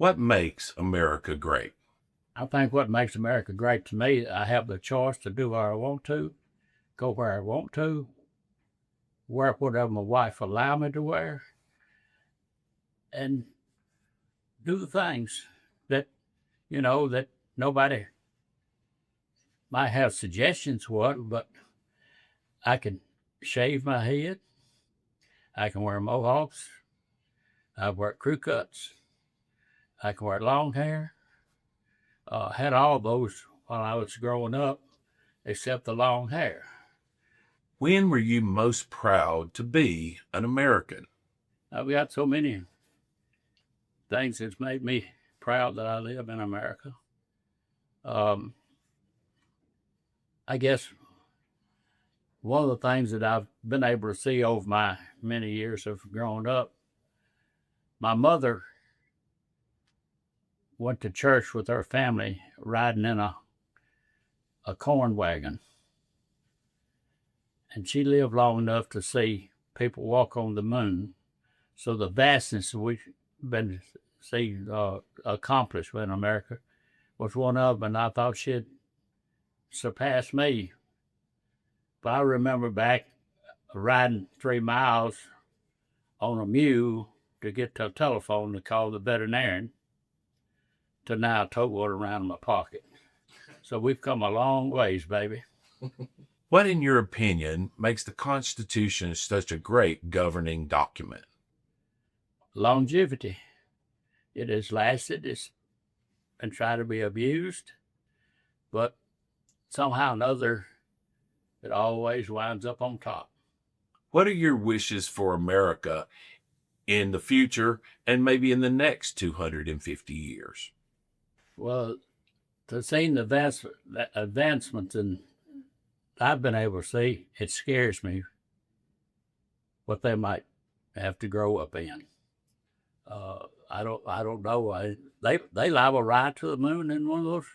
What makes America great? I think what makes America great to me, I have the choice to do what I want to, go where I want to, wear whatever my wife allow me to wear, and do the things that that nobody might have suggestions what, but I can shave my head, I can wear mohawks, I wear crew cuts, I can wear long hair. Had all those while I was growing up, except the long hair. When were you most proud to be an American? I've got so many things that's made me proud that I live in America. Um, I guess one of the things that I've been able to see over my many years of growing up, my mother went to church with her family riding in a corn wagon. And she lived long enough to see people walk on the moon. So the vastness we've been seeing accomplished in America was one of them, and I thought she'd surpass me. But I remember back riding 3 miles on a mule to get to a telephone to call the veterinarian to now tote around my pocket. So we've come a long ways, baby. What, in your opinion, makes the Constitution such a great governing document? Longevity. It has lasted, it's been tried to be abused, but somehow or another, it always winds up on top. What are your wishes for America in the future and maybe in the next 250 years? Well, to see the advancements in I've been able to see, it scares me what they might have to grow up in. I don't know. They liable right to the moon in one of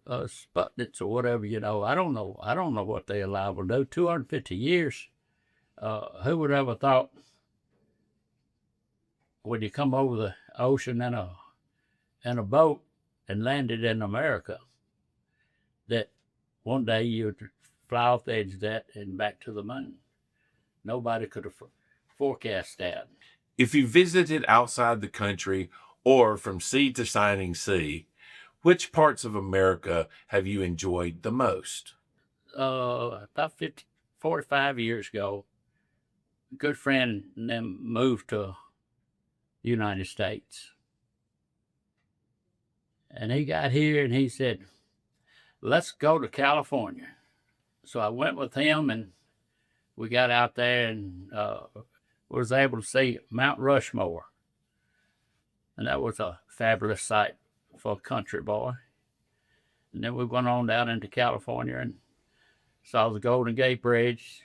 those Sputniks or whatever. I don't know. I don't know what they liable to do. 250 years. Who would ever thought when you come over the ocean in a boat and landed in America that one day you'd fly off the edge of that and back to the moon? Nobody could have forecast that. If you visited outside the country or from sea to shining sea, which parts of America have you enjoyed the most? About 45 years ago, a good friend and them moved to the United States. And he got here and he said, let's go to California. So I went with him and we got out there and was able to see Mount Rushmore. And that was a fabulous sight for a country boy. And then we went on down into California and saw the Golden Gate Bridge,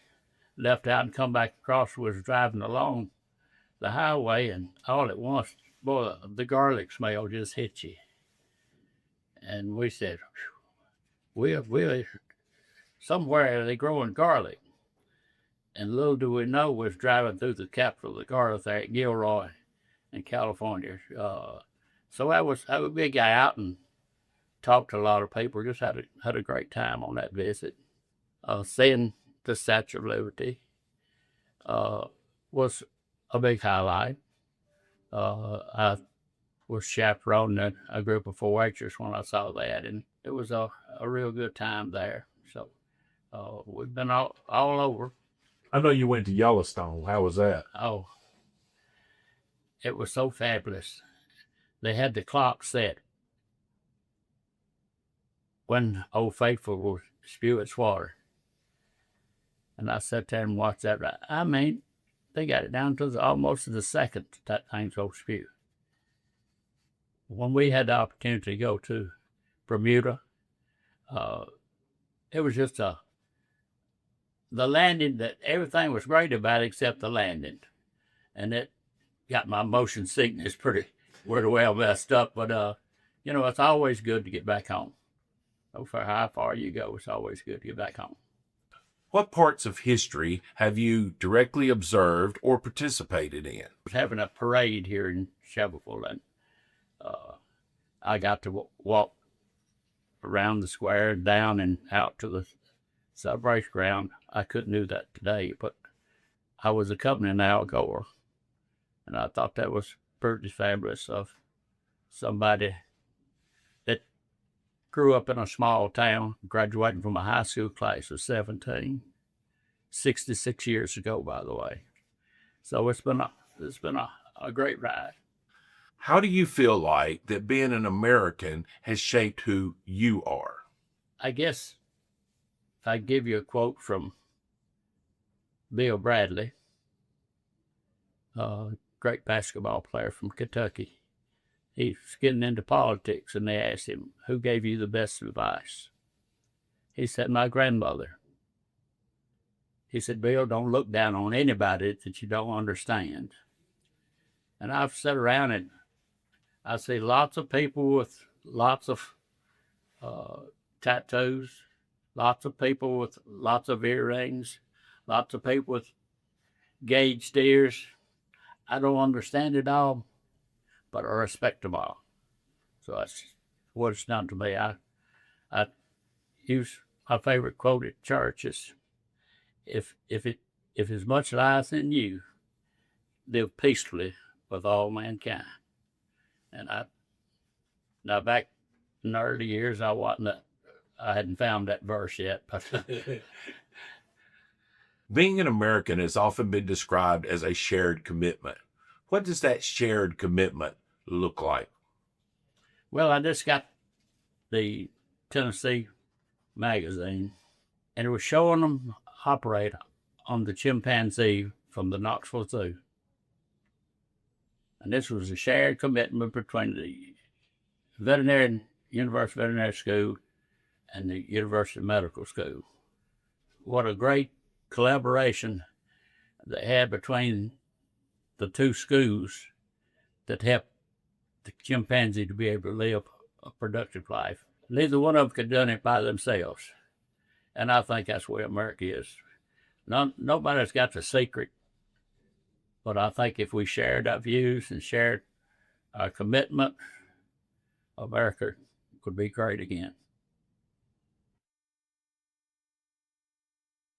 left out and come back across. We was driving along the highway and all at once, boy, the garlic smell just hit you. And we said, we're somewhere they growing garlic. And little do we know, we was driving through the capital of the garlic there at Gilroy in California. So I would be a guy out and talked to a lot of people. Just had a great time on that visit. Seeing the Statue of Liberty was a big highlight. I was chaperoning a group of 4-Hers when I saw that, and it was a real good time there. So we've been all over. I know you went to Yellowstone. How was that? Oh, it was so fabulous. They had the clock set when Old Faithful would spew its water. And I sat there and watched that. I mean, they got it down to almost to the second that thing's going to spew. When we had the opportunity to go to Bermuda, it was just the landing that everything was great about it except the landing. And it got my motion sickness pretty well messed up. But, it's always good to get back home. No matter how far you go, it's always good to get back home. What parts of history have you directly observed or participated in? I was having a parade here in Shelbyville, and I got to walk around the square, down and out to the celebration ground. I couldn't do that today, but I was accompanying Al Gore, and I thought that was pretty fabulous of somebody that grew up in a small town, graduating from a high school class of 17, 66 years ago, by the way. So it's been a great ride. How do you feel like that being an American has shaped who you are? I guess if I give you a quote from Bill Bradley, a great basketball player from Kentucky. He's getting into politics, and they asked him, "Who gave you the best advice?" He said, "My grandmother." He said, "Bill, don't look down on anybody that you don't understand." And I've sat around and I see lots of people with lots of tattoos, lots of people with lots of earrings, lots of people with gauged ears. I don't understand it all, but I respect them all. So that's what it's done to me. I use my favorite quote at church is, if as much lies in you, live peacefully with all mankind. And now back in the early years, I hadn't found that verse yet, but Being an American has often been described as a shared commitment. What does that shared commitment look like? well, I just got the Tennessee magazine, and it was showing them operate on the chimpanzee from the Knoxville Zoo. And this was a shared commitment between the University Veterinary School and the University Medical School. What a great collaboration they had between the two schools that helped the chimpanzee to be able to live a productive life. Neither one of them could have done it by themselves. And I think that's where America is. Nobody's got the secret, but I think if we shared our views and shared our commitment, America could be great again.